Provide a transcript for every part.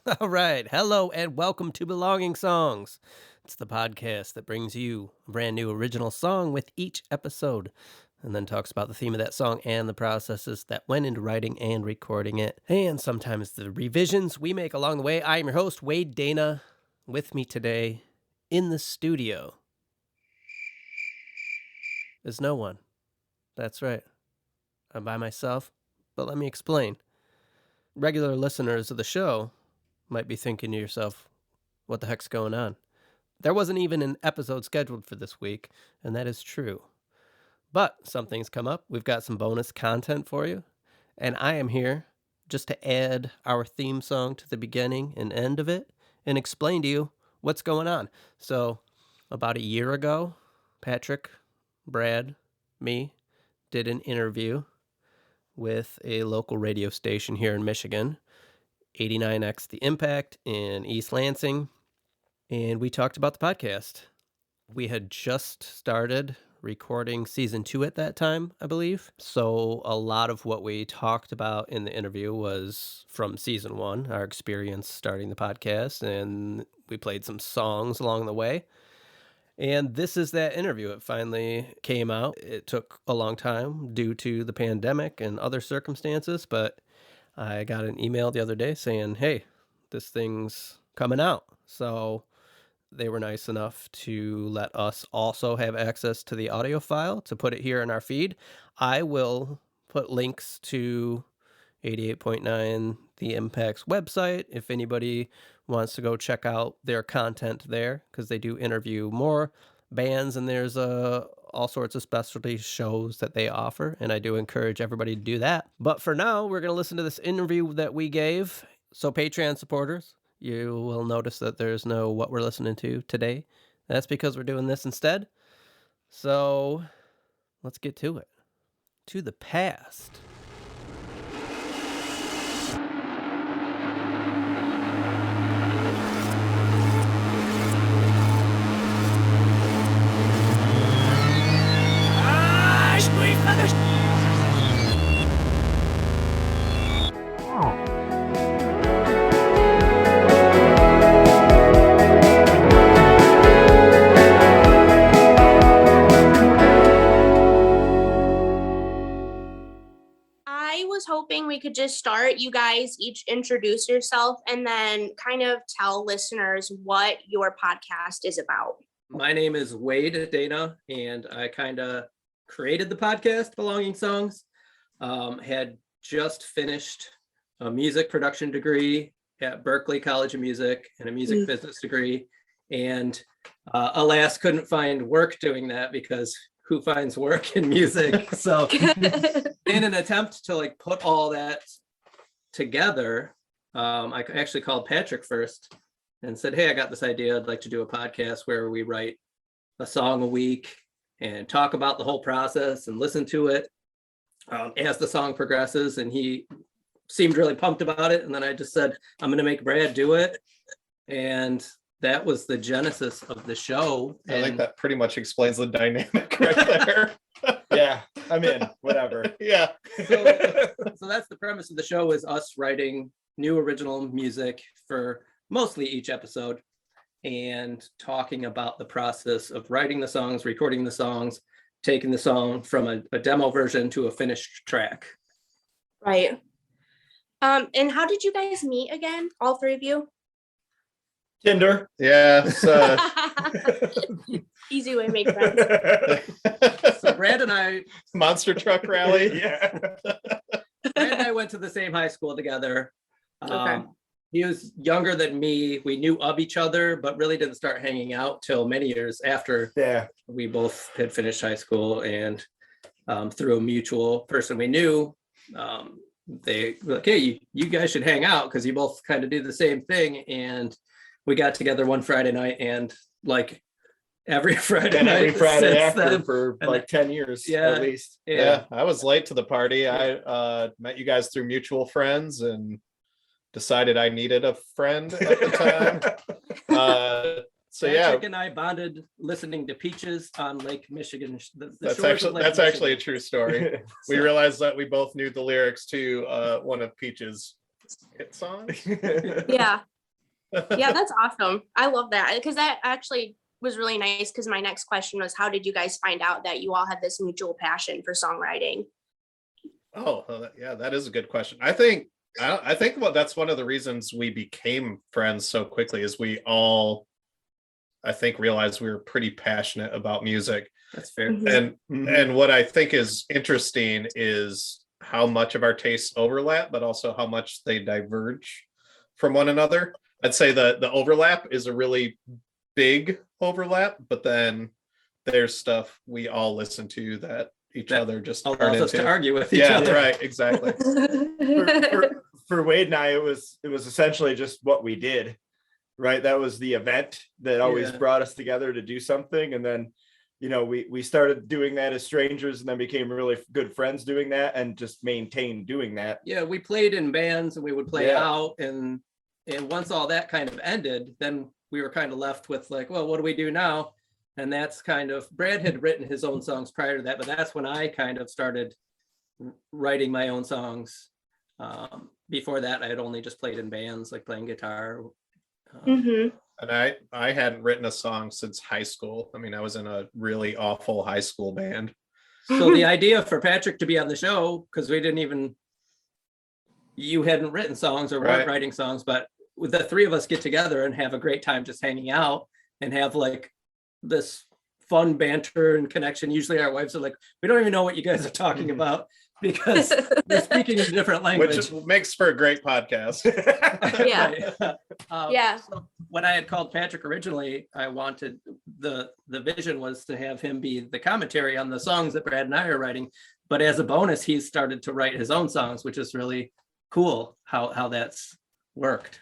All right. Hello and welcome to Belonging Songs. It's the podcast that brings you a brand new original song with each episode and then talks about the theme of that song and the processes that went into writing and recording it. And sometimes the revisions we make along the way. I am your host, Wade Dana. With me today in the studio is no one. That's right. I'm by myself, but let me explain. Regular listeners of the show might be thinking to yourself, what the heck's going on? There wasn't even an episode scheduled for this week, and that is true. But something's come up. We've got some bonus content for you, and I am here just to add our theme song to the beginning and end of it and explain to you what's going on. So, about a year ago, Patrick, Brad, me did an interview with a local radio station here in Michigan, 89X The Impact in East Lansing, and we talked about the podcast. We had just started recording season 2 at that time, I believe. So a lot of what we talked about in the interview was from season 1, our experience starting the podcast, and we played some songs along the way. And this is that interview. It finally came out. It took a long time due to the pandemic and other circumstances, but I got an email the other day saying, hey, this thing's coming out. So they were nice enough to let us also have access to the audio file to put it here in our feed. I will put links to 88.9 The Impact's website if anybody wants to go check out their content there, because they do interview more bands and there's all sorts of specialty shows that they offer, and I do encourage everybody to do that. But for now, we're going to listen to this interview that we gave. So Patreon supporters, you will notice that there's no what we're listening to today. That's because we're doing this instead. So let's get to it. To the past. Hoping we could just start. You guys each introduce yourself and then kind of tell listeners what your podcast is about. My name is Wade Dana, and I kind of created the podcast Belonging Songs. Had just finished a music production degree at Berkeley College of Music and a music business degree, and alas, couldn't find work doing that because who finds work in music? So in an attempt to put all that together, I actually called Patrick first and said, hey, I got this idea. I'd like to do a podcast where we write a song a week and talk about the whole process and listen to it as the song progresses. And he seemed really pumped about it. And then I just said, I'm going to make Brad do it. And that was the genesis of the show. I think that pretty much explains the dynamic right there. Yeah, I'm in, whatever. Yeah. So that's the premise of the show, is us writing new original music for mostly each episode and talking about the process of writing the songs, recording the songs, taking the song from a demo version to a finished track. Right. And how did you guys meet again, all three of you? Tinder. Yeah. Easy way to make friends. So Brad and I, Monster truck rally. Yeah. Brad and I went to the same high school together. Okay. He was younger than me. We knew of each other, but really didn't start hanging out till many years after we both had finished high school. And through a mutual person we knew, they were like, hey, you guys should hang out because you both kind of do the same thing. And we got together one Friday night, and every Friday after then, for 10 years at least. Yeah, I was late to the party. I met you guys through mutual friends and decided I needed a friend at the time. Patrick and I bonded listening to Peaches on Lake Michigan. That's actually a true story. We realized that we both knew the lyrics to one of Peaches' hit songs. Yeah. Yeah, that's awesome. I love that, because that actually was really nice, because my next question was, how did you guys find out that you all had this mutual passion for songwriting? Oh, yeah, that is a good question. I think that's one of the reasons we became friends so quickly, is we all, I think, realized we were pretty passionate about music. That's fair. And what I think is interesting is how much of our tastes overlap, but also how much they diverge from one another. I'd say the overlap is a really big overlap, but then there's stuff we all listen to that each other just allows us to argue with each other. Yeah, right, exactly. For Wade and I, it was essentially just what we did, right? That was the event that always brought us together to do something, and then we started doing that as strangers, and then became really good friends doing that, and just maintained doing that. Yeah, we played in bands, and we would play out, and once all that kind of ended, then we were kind of left with like, well, what do we do now? And that's kind of, Brad had written his own songs prior to that, but that's when I kind of started writing my own songs. Before that, I had only just played in bands, like playing guitar. And I hadn't written a song since high school. I mean, I was in a really awful high school band. So the idea for Patrick to be on the show, because you hadn't written songs or weren't writing songs, but the three of us get together and have a great time just hanging out and have like this fun banter and connection. Usually our wives are like, we don't even know what you guys are talking about, because they're speaking in a different language. Which makes for a great podcast. Yeah. So when I had called Patrick originally, I wanted the vision was to have him be the commentary on the songs that Brad and I are writing. But as a bonus, he's started to write his own songs, which is really cool how that's worked.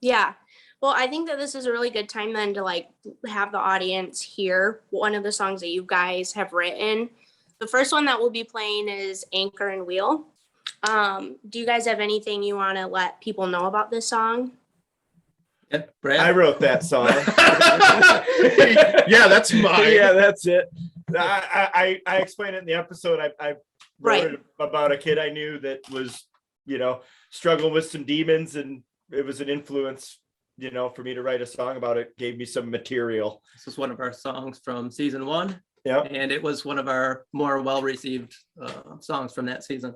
Yeah. Well, I think that this is a really good time then to like have the audience hear one of the songs that you guys have written. The first one that we'll be playing is Anchor and Wheel. Do you guys have anything you want to let people know about this song? Yeah, Brad? I wrote that song. Yeah, that's mine. Yeah, that's it. I explained it in the episode. I wrote it about a kid I knew that was, struggling with some demons, and it was an influence, for me to write a song about it. Gave me some material. This was one of our songs from season 1. Yeah. And it was one of our more well-received songs from that season.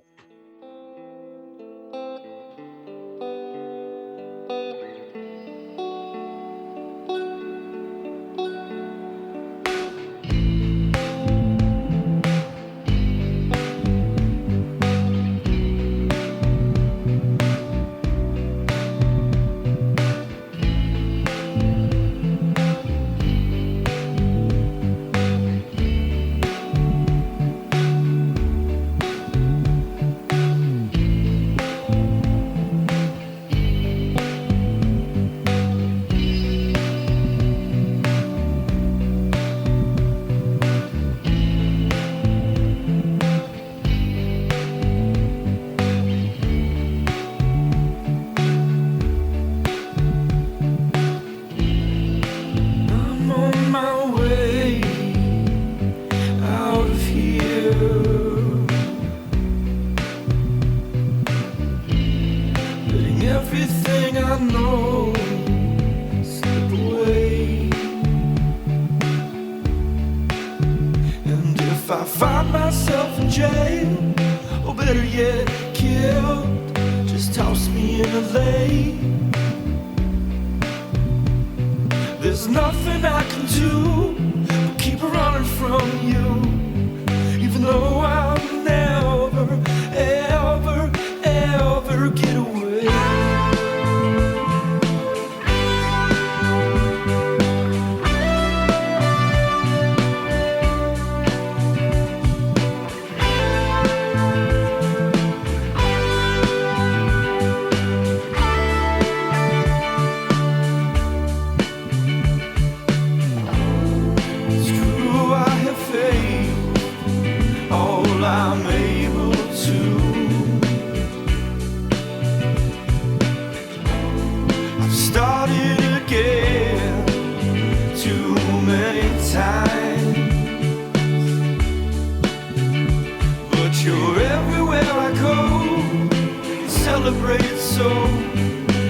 Celebrate, so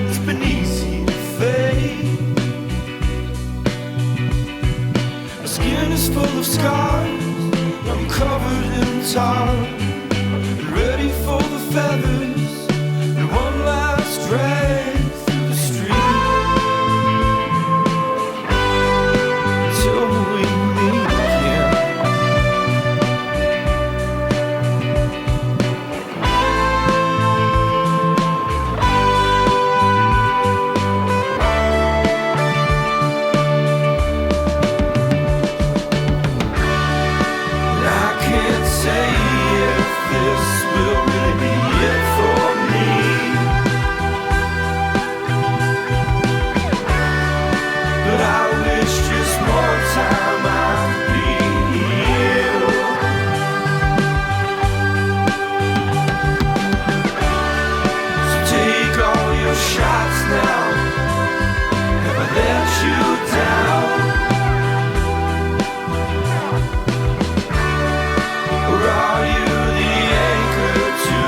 it's been easy to of scars, I'm covered in tar, ready for the feathers, and one last drag through the street, till we meet again. I can't say if this will really be it for me, but I wish just more time I could be here. So take all your shots now. Have I let you down? Or are you the anchor to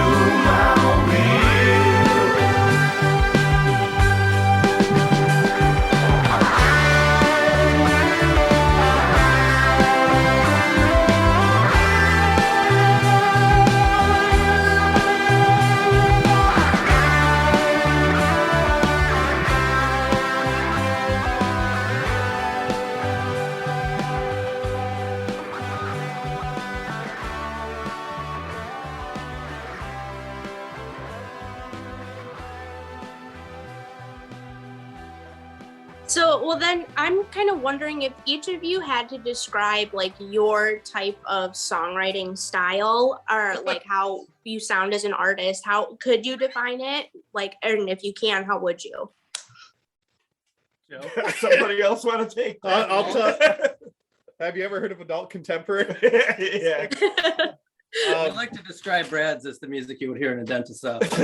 my wheel? So, well, then I'm kind of wondering if each of you had to describe like your type of songwriting style or like how you sound as an artist. How could you define it? Like, and if you can, how would you? Joe? Somebody else want to take that? I'll tell. Have you ever heard of adult contemporary? Yeah. I like to describe Brad's as the music you would hear in a dentist's office.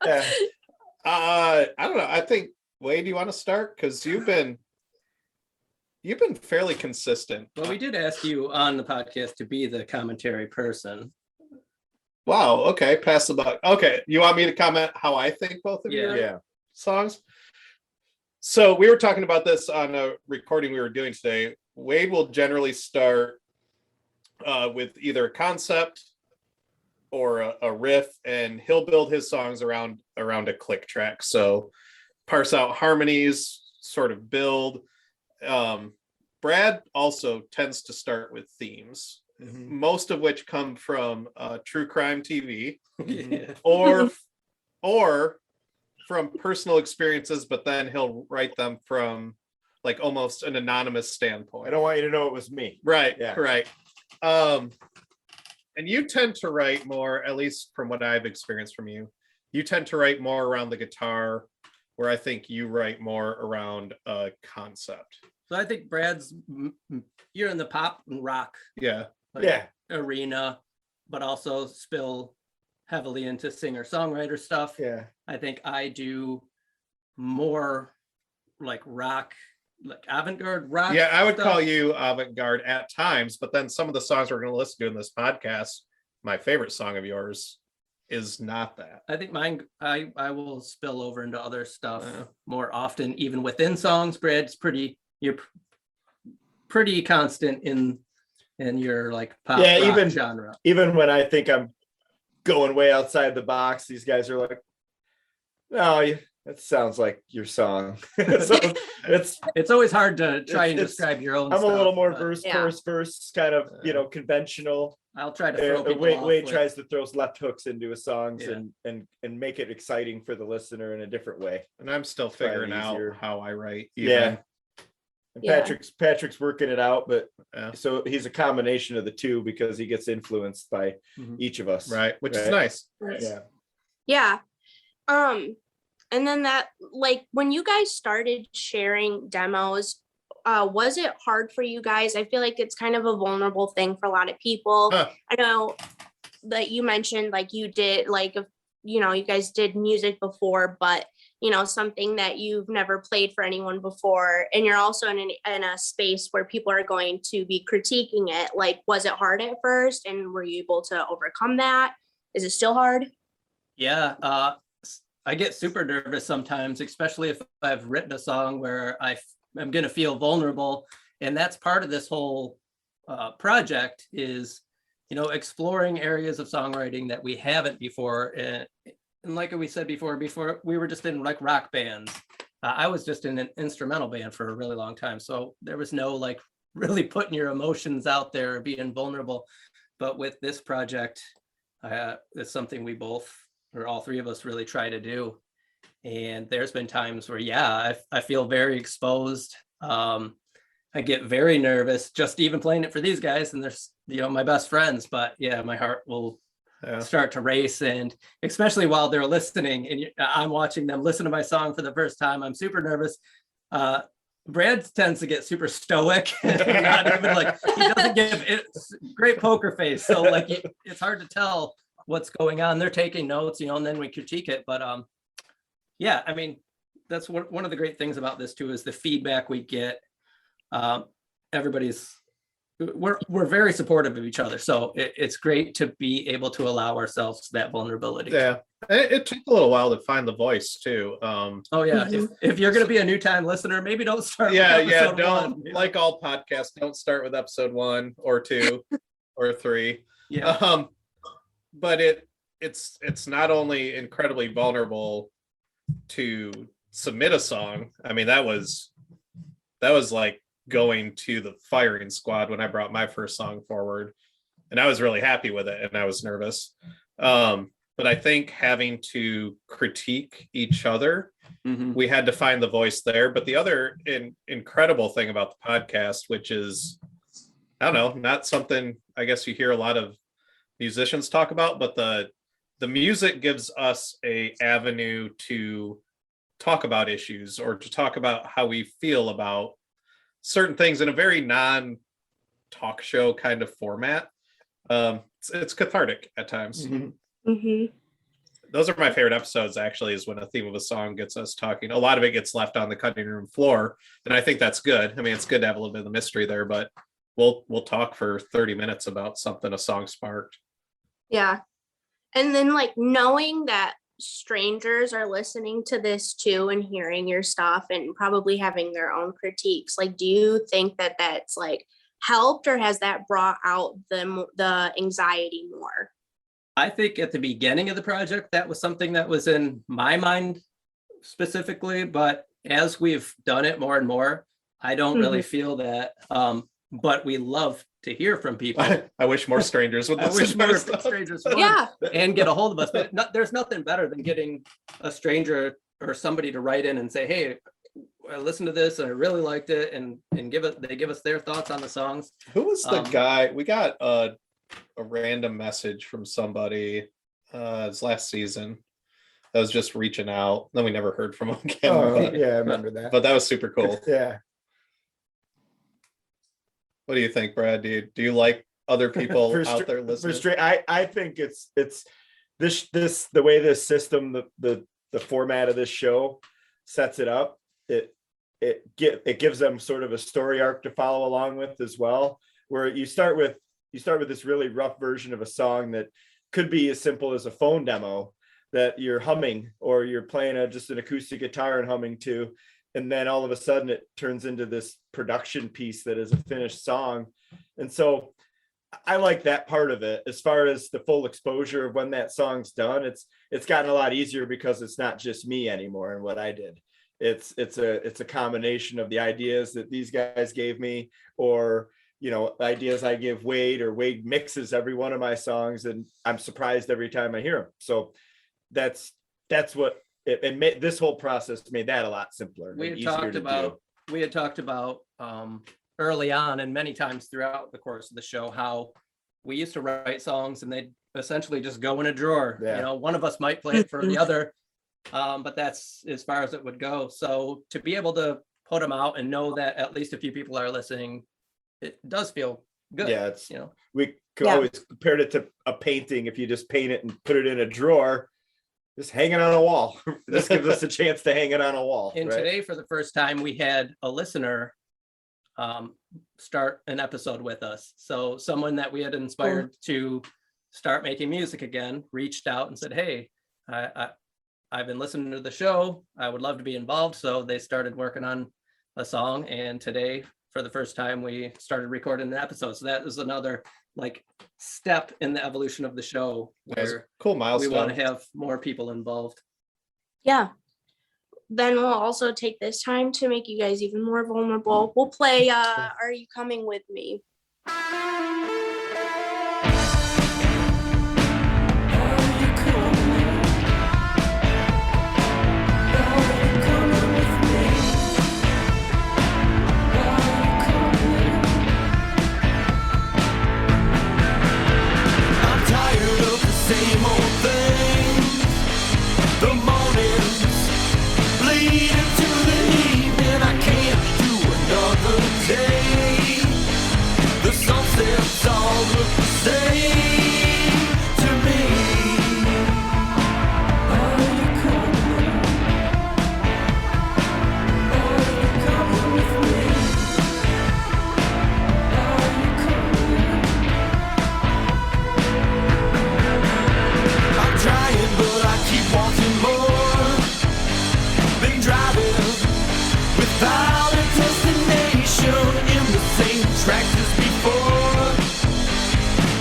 Yeah. I don't know. I think Wade, do you want to start? Because you've been fairly consistent. Well, we did ask you on the podcast to be the commentary person. Wow. Okay. Pass the buck. Okay. You want me to comment how I think both of your Yeah. songs? So we were talking about this on a recording we were doing today. Wade will generally start with either a concept or a riff, and he'll build his songs around a click track. So parse out harmonies, sort of build. Brad also tends to start with themes, most of which come from true crime TV Yeah. or from personal experiences, but then he'll write them from like almost an anonymous standpoint. I don't want you to know it was me. Right. Yeah. Right. And you tend to write more, at least from what I've experienced from you, you tend to write more around the guitar, where I think you write more around a concept. So I think Brad's, you're in the pop and rock Yeah. Yeah. arena, but also spill heavily into singer-songwriter stuff. Yeah. I think I do more like rock, like avant-garde rock. Yeah, I would stuff. call you avant-garde at times, but then some of the songs we're going to listen to in this podcast, my favorite song of yours is not that. I think mine, I will spill over into other stuff more often, even within songs. Brad's you're pretty constant in your like pop Yeah, rock even genre. Even when I think I'm going way outside the box, these guys are like, no, that sounds like your song. So It's always hard to try and it's- describe your own I'm stuff, a little more but verse, Yeah. chorus, verse, kind of, conventional. I'll try to throw people Wade off with- tries to throw left hooks into his songs Yeah. and make it exciting for the listener in a different way. And I'm still Try it figuring out easier. how I write. Yeah. And Yeah. Patrick's working it out, but Yeah. so he's a combination of the two because he gets influenced by Mhm. each of us. Right. Which is Right. nice. Yeah. Yeah. And then that, like, when you guys started sharing demos, was it hard for you guys? I feel like it's kind of a vulnerable thing for a lot of people. Huh. I know that you mentioned like you did like, you guys did music before, but something that you've never played for anyone before, and you're also in a space where people are going to be critiquing it. Like, was it hard at first, and were you able to overcome that? Is it still hard? Yeah, I get super nervous sometimes, especially if I've written a song where am going to feel vulnerable. And that's part of this whole project is, exploring areas of songwriting that we haven't before. And like we said before we were just in like rock bands. I was just in an instrumental band for a really long time. So there was no like really putting your emotions out there or being vulnerable. But with this project, it's something we both, or all three of us, really try to do. And there's been times where, I feel very exposed. I get very nervous just even playing it for these guys, and there's, my best friends, but my heart will start to race, and especially while they're listening and I'm watching them listen to my song for the first time, I'm super nervous. Brad tends to get super stoic and not even like, he doesn't give it great poker face. So like, it's hard to tell what's going on. They're taking notes, and then we critique it. But I mean, that's one of the great things about this too, is the feedback we get. We're very supportive of each other. So it's great to be able to allow ourselves that vulnerability. Yeah. It took a little while to find the voice too. If you're going to be a new time listener, maybe don't start. Don't one. Like all podcasts, don't start with episode 1 or 2 or 3. Yeah. But it's not only incredibly vulnerable to submit a song. I mean, that was like going to the firing squad when I brought my first song forward, and I was really happy with it, and I was nervous. But I think having to critique each other, we had to find the voice there. But the other incredible thing about the podcast, which is, I don't know, not something I guess you hear a lot of musicians talk about, but the music gives us a avenue to talk about issues or to talk about how we feel about certain things in a very non-talk show kind of format. It's cathartic at times. Those are my favorite episodes, actually, is when a theme of a song gets us talking. A lot of it gets left on the cutting room floor, and I think that's good. I mean, it's good to have a little bit of the mystery there, but we'll talk for 30 minutes about something a song sparked. Yeah. And then like knowing that strangers are listening to this too and hearing your stuff and probably having their own critiques, like, do you think that that's like helped, or has that brought out the anxiety more? I think at the beginning of the project, that was something that was in my mind specifically, but as we've done it more and more, I don't really feel that. But we love to hear from people. I wish more strangers would listen to our stuff. Strangers would, and get a hold of us. But there's nothing better than getting a stranger or somebody to write in and say, hey, I listened to this and I really liked it, and they give us their thoughts on the songs. Who was the guy? We got a random message from somebody it's last season that was just reaching out. Then we never heard from him again. I remember that. But that was super cool. Yeah. What do you think, Brad? Do you like other people out there listening? I think it's this the way this system, the format of this show sets it up. It gives them sort of a story arc to follow along with as well, where you start with this really rough version of a song that could be as simple as a phone demo that you're humming, or you're playing just an acoustic guitar and humming to. And then all of a sudden it turns into this production piece that is a finished song. And so I like that part of it. As far as the full exposure of when that song's done, it's gotten a lot easier because it's not just me anymore and what I did. It's a combination of the ideas that these guys gave me, or ideas I give Wade, or Wade mixes every one of my songs, and I'm surprised every time I hear them. So that's what this whole process made that a lot simpler. We had talked about early on and many times throughout the course of the show how we used to write songs and they'd essentially just go in a drawer. One of us might play it for the other, but that's as far as it would go. So to be able to put them out and know that at least a few people are listening, it does feel good. We could always compare it to a painting. If you just paint it and put it in a drawer, just hang it on a wall. This gives us a chance to hang it on a wall. And today, for the first time, we had a listener start an episode with us. So someone that we had inspired to start making music again reached out and said, hey, I've been listening to the show. I would love to be involved. So they started working on a song, and today, for the first time, we started recording an episode. So that is another like step in the evolution of the show That's a where cool we milestone. want to have more people involved. Yeah. Then we'll also take this time to make you guys even more vulnerable. We'll play Are You Coming With Me? Same old thing. The mornings bleed into the evening. I can't do another day. The sunsets all look the same to me. Are you coming? Are you coming with me? Are you coming? I'm trying, but I keep wanting more. Been driving without a destination in the same tracks as before,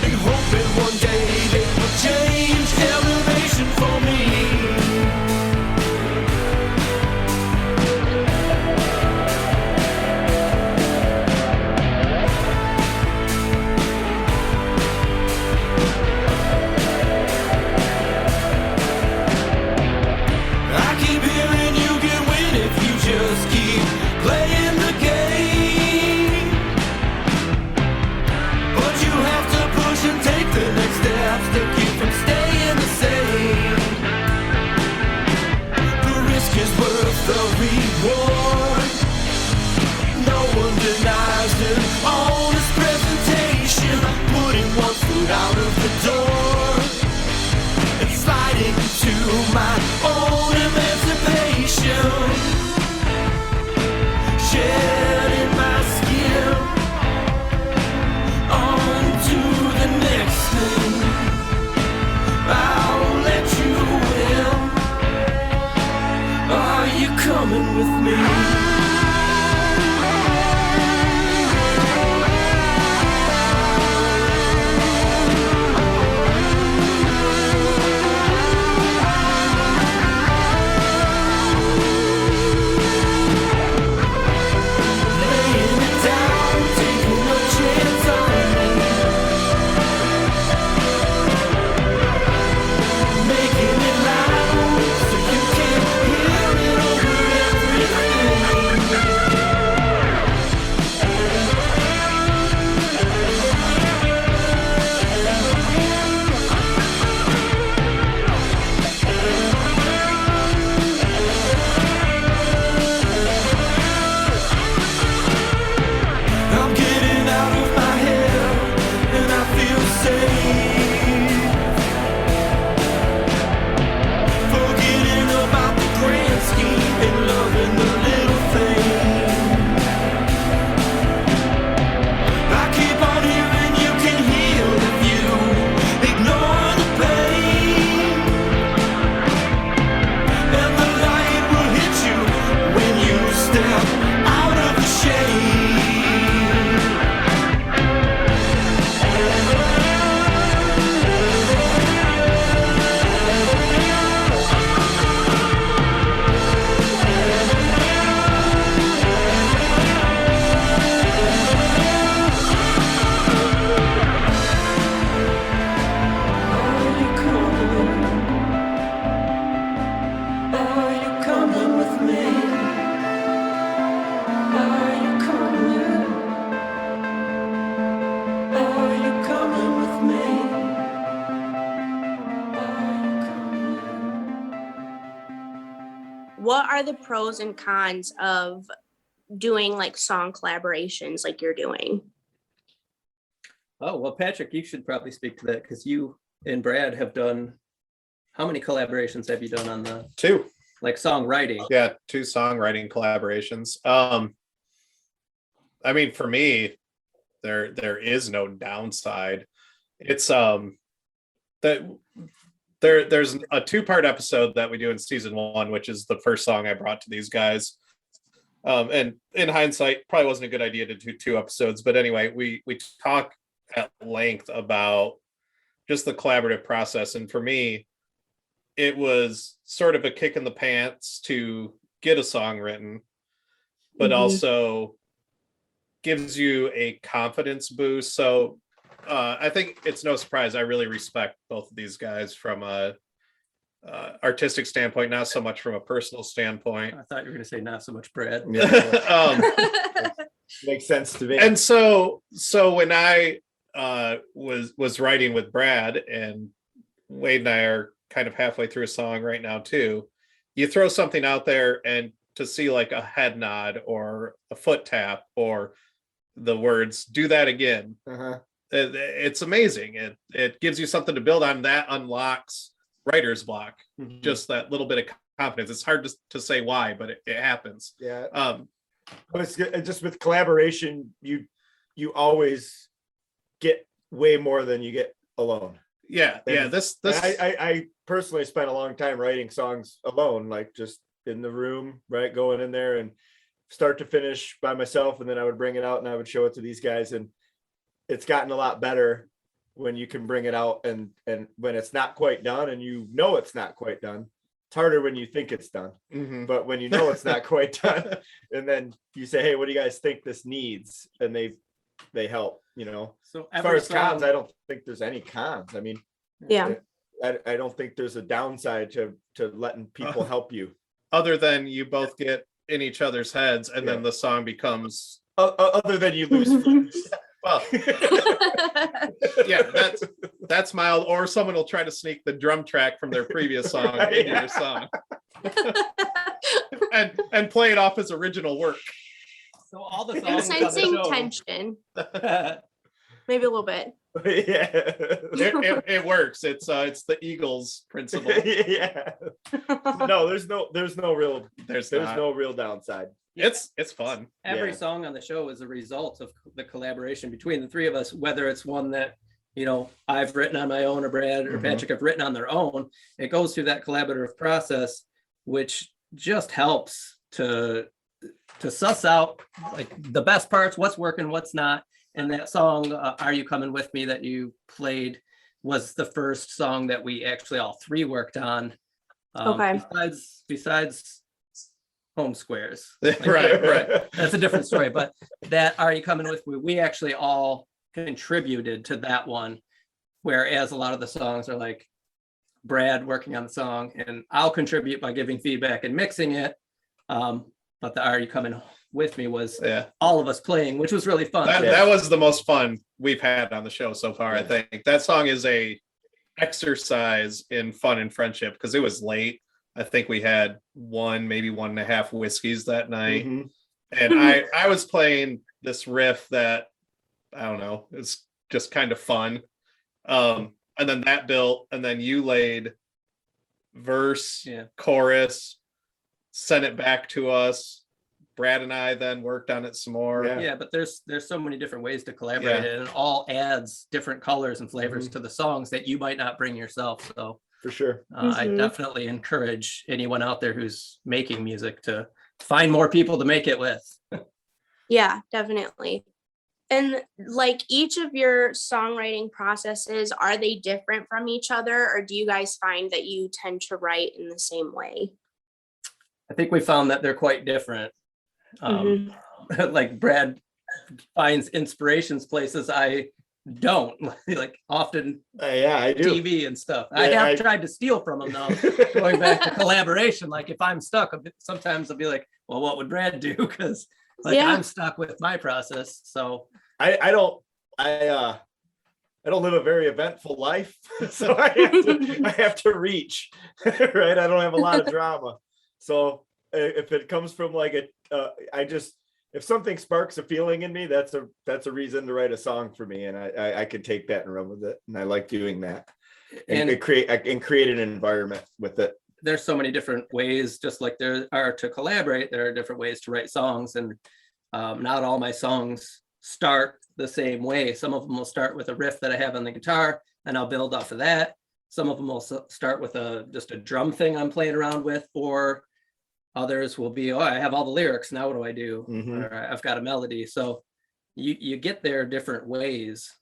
and hoping one day they will change elevation for me. I keep hearing you can win if you just keep playing the game. But you have to push and take the next steps to keep from staying the same. The risk is worth the reward. No one denies an honest presentation. Putting one foot out of the door and sliding to my own emancipation. Shedding my skin onto the next thing. I'll let you in. Are you coming with me? Laying it down, taking no chance on me. Making it loud so you can hear it over everything. I'm getting out of my head and I feel safe. Forgetting about the grand scheme and loving the little things. I keep on hearing you can heal if you ignore the pain. And the light will hit you when you step out of the shade. Are you coming? Are you coming with me? Are you coming? Are you coming with me? Are you coming? What are the pros and cons of doing like song collaborations like you're doing? Oh, well, Patrick, you should probably speak to that because you and Brad have done, how many collaborations have you done on the Two. like songwriting? Yeah, two songwriting collaborations. I mean, for me, there is no downside. It's that there's a 2-part episode that we do in season 1, which is the first song I brought to these guys. And in hindsight, probably wasn't a good idea to do 2 episodes. But anyway, we talk at length about just the collaborative process. And for me, it was sort of a kick in the pants to get a song written, but also gives you a confidence boost. So I think it's no surprise. I really respect both of these guys from a artistic standpoint, not so much from a personal standpoint. I thought you were going to say not so much Brad. Makes sense to me. And so when I was writing with Brad, and Wade and I are kind of halfway through a song right now too, you throw something out there and to see like a head nod or a foot tap or the words "do that again," it's amazing. It gives you something to build on. That unlocks writer's block. Just that little bit of confidence. It's hard to say why, but it happens. Yeah. But it's just with collaboration, you always get way more than you get alone. Yeah. This I personally spent a long time writing songs alone, like just in the room, right, going in there and start to finish by myself, and then I would bring it out and I would show it to these guys. And it's gotten a lot better when you can bring it out and when it's not quite done, and you know it's not quite done. It's harder when you think it's done, but when you know it's not quite done, and then you say, "Hey, what do you guys think this needs?" and they help. So as far as cons, I don't think there's any cons. I mean, Yeah. I don't think there's a downside to letting people help you, other than you both get in each other's heads, and then the song becomes other than you lose friends. Well, yeah, that's mild. Or someone will try to sneak the drum track from their previous song into your song, and play it off as original work. So all the I'm songs on the sensing show- tension, maybe a little bit. Yeah, it works. It's the Eagles principle. yeah. No, there's no real There's no real downside. It's fun. Every Yeah. song on the show is a result of the collaboration between the three of us, whether it's one that, I've written on my own or Brad or Patrick have written on their own. It goes through that collaborative process, which just helps to suss out like the best parts, what's working, what's not. And that song, Are You Coming With Me, that you played was the first song that we actually all three worked on. Okay. Besides Home Squares. Right. That's a different story, but that Are You Coming With Me, we actually all contributed to that one, whereas a lot of the songs are like Brad working on the song and I'll contribute by giving feedback and mixing it. But the Are You Coming With Me was all of us playing, which was really fun. That was the most fun we've had on the show so far. I think that song is a exercise in fun and friendship, because it was late. I think we had maybe 1.5 whiskeys that night. And I was playing this riff that, I don't know, it's just kind of fun. And then that built, and then you laid verse, chorus, sent it back to us. Brad and I then worked on it some more. Yeah, but there's so many different ways to collaborate, and it all adds different colors and flavors to the songs that you might not bring yourself. So For sure. I definitely encourage anyone out there who's making music to find more people to make it with. Yeah, definitely. And like each of your songwriting processes, are they different from each other, or do you guys find that you tend to write in the same way? I think we found that they're quite different. Like Brad finds inspirations places I don't, like often I do. TV and stuff. I have tried to steal from him though. Going back to collaboration, like if I'm stuck, sometimes I'll be like, well, what would Brad do? Because I'm stuck with my process. So I don't live a very eventful life, so I have to reach, right? I don't have a lot of drama. So if it comes from like if something sparks a feeling in me, that's a reason to write a song for me, and I could take that and run with it, and I like doing that and create an environment with it. There's so many different ways, just like there are to collaborate, there are different ways to write songs, and not all my songs start the same way. Some of them will start with a riff that I have on the guitar, and I'll build off of that. Some of them will start with just a drum thing I'm playing around with, or Others will be, oh, I have all the lyrics. Now what do I do? Mhm. Or I've got a melody. So you get there different ways,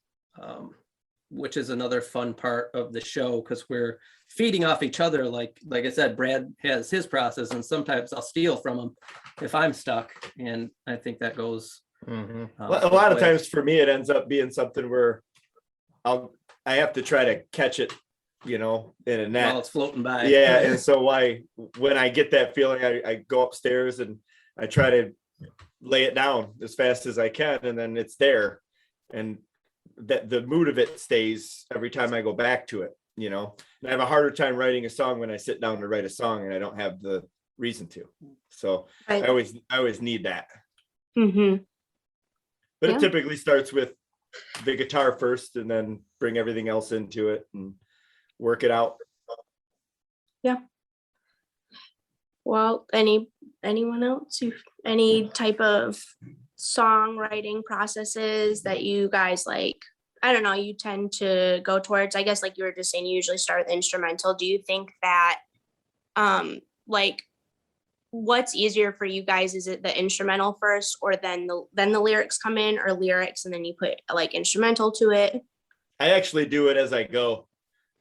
which is another fun part of the show because we're feeding off each other. Like I said, Brad has his process, and sometimes I'll steal from him if I'm stuck. And I think that goes. Mhm. A lot of times for me, it ends up being something where I have to try to catch it, in a net. While it's floating by. Yeah, and so when I get that feeling, I go upstairs and I try to lay it down as fast as I can, and then it's there, and that the mood of it stays every time I go back to it. And I have a harder time writing a song when I sit down to write a song and I don't have the reason to. So Right. I always need that. Mm-hmm. But Yeah. it typically starts with the guitar first, and then bring everything else into it and work it out. Well, anyone else? Any type of songwriting processes that you guys like? I don't know. You tend to go towards. I guess, like you were just saying, you usually start with the instrumental. Do you think that, like, what's easier for you guys? Is it the instrumental first, or then the lyrics come in, or lyrics and then you put like instrumental to it? I actually do it as I go.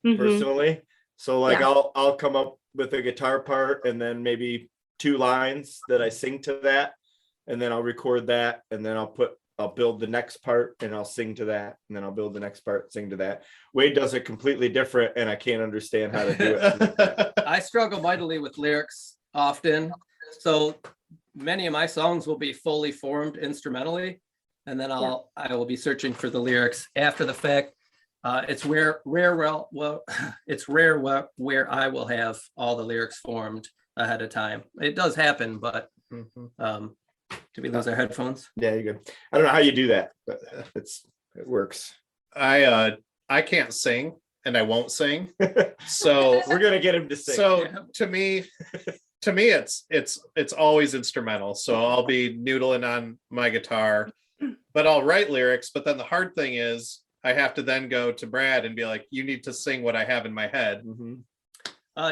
Mhm. Personally. So like Yeah. I'll come up with a guitar part and then maybe 2 lines that I sing to that, and then I'll record that, and then I'll build the next part and I'll sing to that, and then I'll build the next part, sing to that. Wade does it completely different, and I can't understand how to do it. I struggle mightily with lyrics often. So many of my songs will be fully formed instrumentally, and then I will be searching for the lyrics after the fact. It's rare where I will have all the lyrics formed ahead of time. It does happen, but did we lose our headphones? Yeah, you're good. I don't know how you do that, but it works. I can't sing and I won't sing. So We're gonna get him to sing. So to me it's always instrumental. So I'll be noodling on my guitar, but I'll write lyrics. But then the hard thing is I have to then go to Brad and be like, you need to sing what I have in my head. Mhm.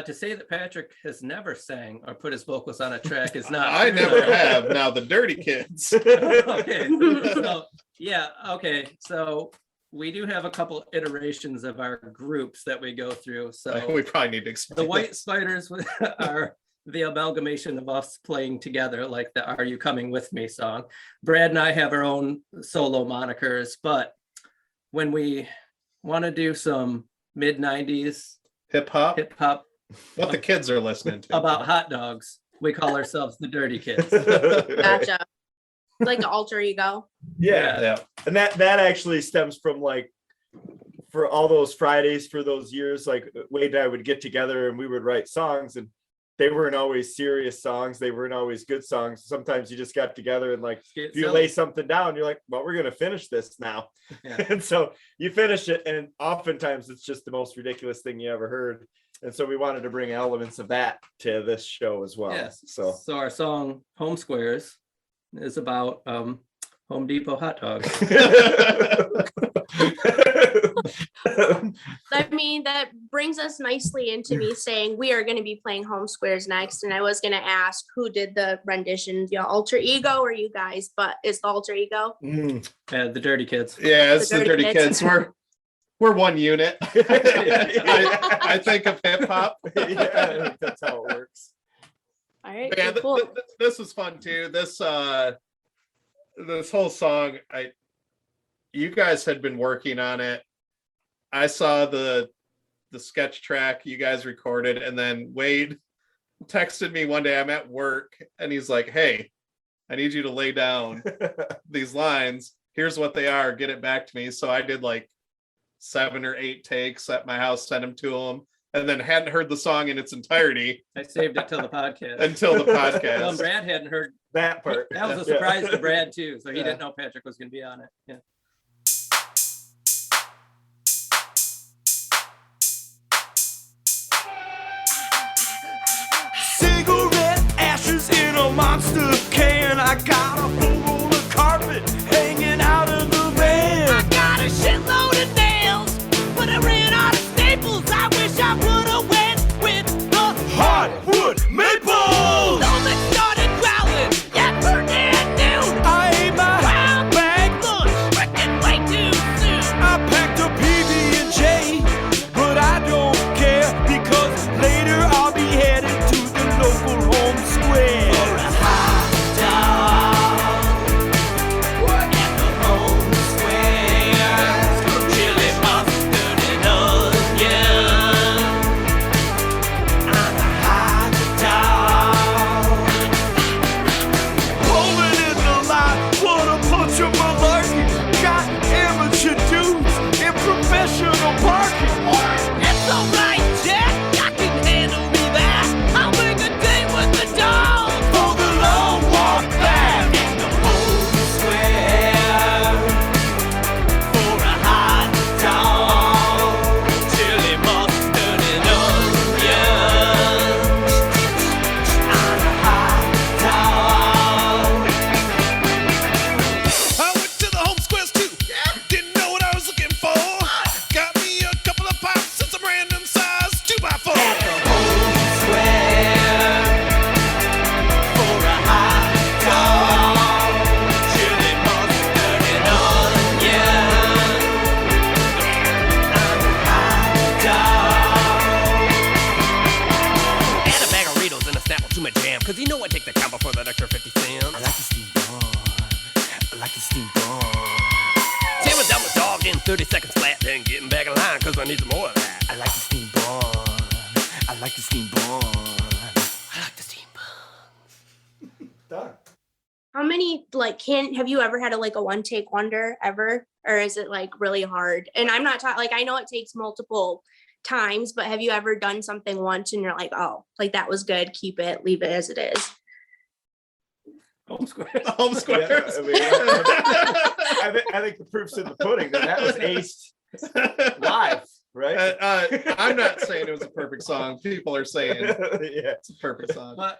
To say that Patrick has never sang or put his vocals on a track is not. I never have. Now the Dirty Kids. Okay. So, yeah. Okay. So we do have a couple iterations of our groups that we go through. So We probably need to explain the Whyte this. Spydrz are the amalgamation of us playing together, like the "Are You Coming With Me" song. Brad and I have our own solo monikers, but when we want to do some mid-90s Hip hop. hip-hop What the kids are listening to. about hot dogs, we call ourselves the Dirty Kids. Gotcha. Like an alter ego. Yeah. Yeah. And that actually stems from like, for all those Fridays for those years, like Wade and I would get together and we would write songs, and they weren't always serious songs. They weren't always good songs. Sometimes you just got together and like, Get if you silly. lay something down, you're like, well, we're going to finish this now. Yeah. And so you finish it, and oftentimes it's just the most ridiculous thing you ever heard. And so we wanted to bring elements of that to this show as well. Yes. So So our song "Home Squares" is about Home Depot hot dogs. I mean, that brings us nicely into me saying we are going to be playing Home Squares next. And I was going to ask who did the rendition, alter ego or you guys, but it's the alter ego. The Dirty Kids. Yeah, it's The the Dirty Dirty Kids. Kids. We're one unit. I think of hip hop. Yeah, that's how it works. All right. Yeah, cool. this was fun too. This whole song, you guys had been working on it. I saw the sketch track you guys recorded, and then Wade texted me one day. I'm at work, and he's like, "Hey, I need you to lay down these lines. Here's what they are. Get it back to me." So I did like 7 or 8 takes at my house, sent them to him, and then hadn't heard the song in its entirety I saved it till the podcast. until the Well, podcast. Brad hadn't heard. That part. That was a Yeah. surprise to Brad too. So he Yeah. didn't know Patrick was going to be on it. Yeah. Cigarette ashes in a monster can. I got a whole roll of carpet hanging out of the van. I got a shitload of nails, but I ran out of staples. I wish I would have went with the hardwood maple. Don't make local home square. For a hot dog at the home square. Chili mustard and onion on a hot dog. Rolling in the lot, what a bunch of malarkey. Got amateur dudes in professional parking. It's alright, Jack, I can handle me that. I'll make a date with the dog for the long walk back. And the home square for a hot dog. Chili mustard and onion on a hot dog. I went to the home squares too. Didn't know what I was looking for. Got me a couple of pops and some random size 2x4. At the home square for a hot dog. Chili mustard and onion on a hot dog. Add a bag of Ritos and a Snapple to my jam, cause you know I take the combo for that extra 50 cents. I like the steam bun. I like the steam bun. Tearing down the dog in 30 seconds flat, then getting back in line, cause I need some more of that. I like the steam bun. I like the steam bun. I like the steam bun. Done. How many have you ever had a one take wonder ever, or is it like really hard? And I'm not talking I know it takes multiple times, but have you ever done something once and you're like, oh, like that was good, keep it, leave it as it is? Home square. Home squares. I think the proof's in the pudding that was aced live, right? I'm not saying it was a perfect song. People are saying Yeah. it's a perfect song. But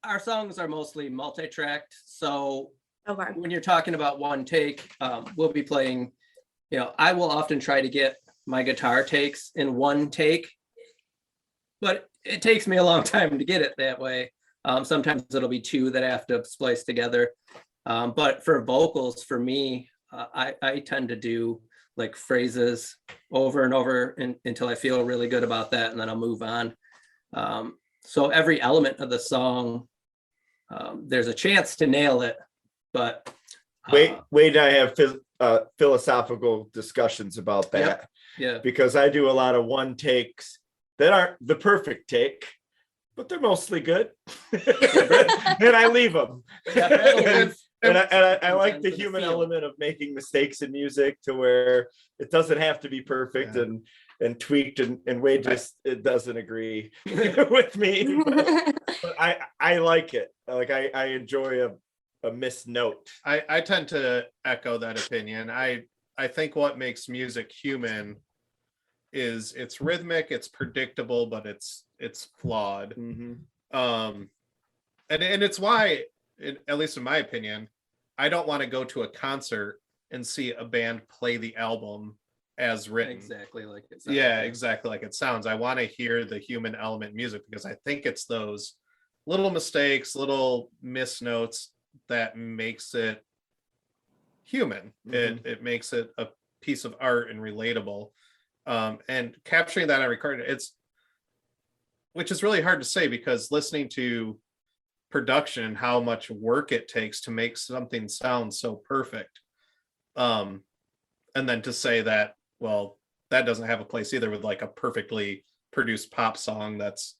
our songs are mostly multi-tracked, so Okay. when you're talking about one take, we'll be playing, I will often try to get my guitar takes in one take, but it takes me a long time to get it that way. Sometimes it'll be two that I have to splice together. But for vocals, for me, I tend to do like phrases over and over until I feel really good about that, and then I'll move on. So every element of the song, there's a chance to nail it, but Wade and I have philosophical discussions about that. Yeah. Because I do a lot of one takes that aren't the perfect take, but they're mostly good. And I leave them. And I like the human element of making mistakes in music to where it doesn't have to be perfect and tweaked, and Wade just it doesn't agree with me. But I like it. Like I enjoy a missed note. I tend to echo that opinion. I think what makes music human is it's rhythmic, it's predictable, but it's flawed. Mm-hmm. And it's why, at least in my opinion, I don't want to go to a concert and see a band play the album as written. Exactly like it sounds. Yeah, exactly like it sounds. I want to hear the human element in music, because I think it's those little mistakes, little missed notes that makes it human. Mm-hmm. It makes it a piece of art and relatable. And capturing that on record, which is really hard to say, because listening to production and how much work it takes to make something sound so perfect, and then to say that, well, that doesn't have a place either with like a perfectly produced pop song. That's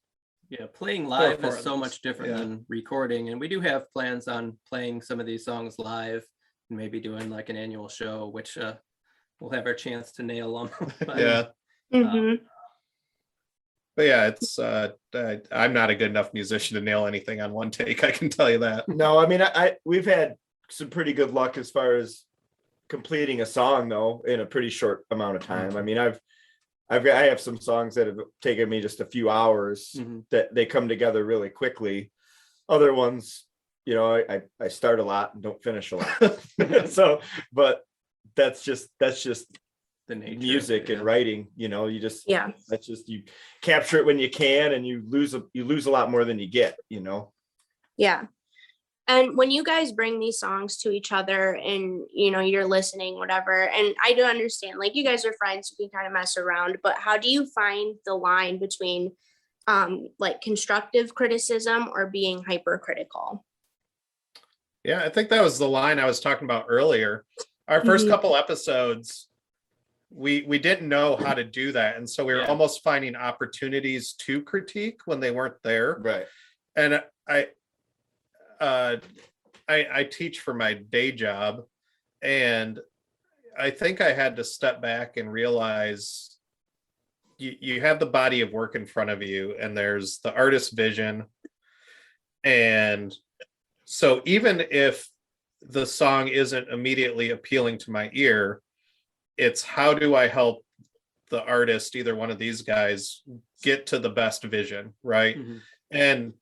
playing live for is so much different than recording, and we do have plans on playing some of these songs live and maybe doing like an annual show, which we'll have our chance to nail them. Mhm. But yeah, it's I'm not a good enough musician to nail anything on one take. I can tell you that. No, I mean, we've had some pretty good luck as far as completing a song though in a pretty short amount of time. I mean, I have some songs that have taken me just a few hours that they come together really quickly. Other ones, I start a lot and don't finish a lot. So, but that's just The nature music and writing. That's just, you capture it when you can, and you lose a lot more than you get. Yeah. And when you guys bring these songs to each other and, you're listening, whatever, and I do understand, like, you guys are friends, you can kind of mess around, but how do you find the line between like constructive criticism or being hypercritical. Yeah, I think that was the line I was talking about earlier. Our first couple episodes, we didn't know how to do that, and so we were almost finding opportunities to critique when they weren't there. Right. And I teach for my day job, and I think I had to step back and realize you have the body of work in front of you, and there's the artist's vision. And so even if the song isn't immediately appealing to my ear, it's how do I help the artist, either one of these guys, get to the best vision, right? And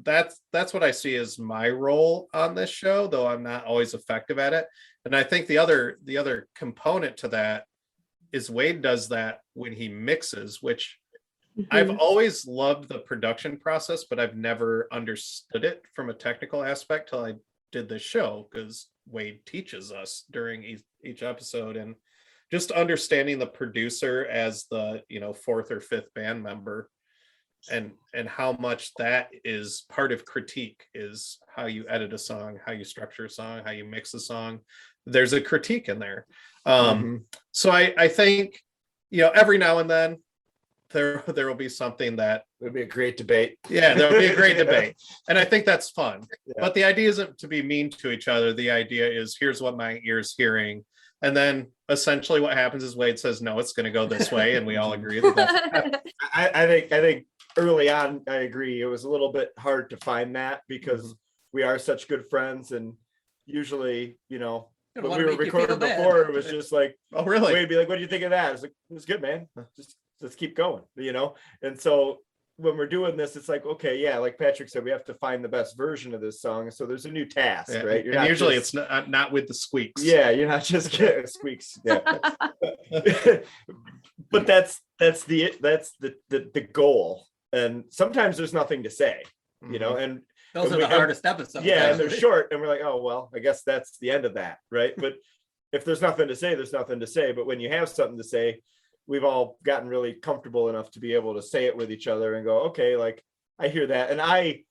that's what I see as my role on this show, though I'm not always effective at it. And I think the other component to that is Wade does that when he mixes, which I've always loved the production process, but I've never understood it from a technical aspect till I did this show, because Wade teaches us during each episode, and just understanding the producer as the, fourth or fifth band member, and how much that is part of critique, is how you edit a song, how you structure a song, how you mix a song. There's a critique in there. So I think, every now and then there will be something that It'd be a great debate. Yeah, there'll be a great debate. And I think that's fun. Yeah. But the idea isn't to be mean to each other. The idea is, here's what my ear's hearing. And then essentially what happens is Wade says, no, it's going to go this way. And we all agree that I think early on, I agree. It was a little bit hard to find that, because we are such good friends. And usually, when we were recording before, it was just like, oh, really? Wade'd be like, what do you think of that? I was like, it was good, man. Just let's keep going, And so when we're doing this, it's like, okay, yeah, like Patrick said, we have to find the best version of this song. So there's a new task, right? And usually it's not with the squeaks. Yeah, you're not just getting squeaks. Yeah. But that's the goal. And sometimes there's nothing to say, and those are the hardest episodes. Yeah, and they're short, and we're like, oh well, I guess that's the end of that, right? But if there's nothing to say, there's nothing to say. But when you have something to say, we've all gotten really comfortable enough to be able to say it with each other and go, okay, like I hear that. And I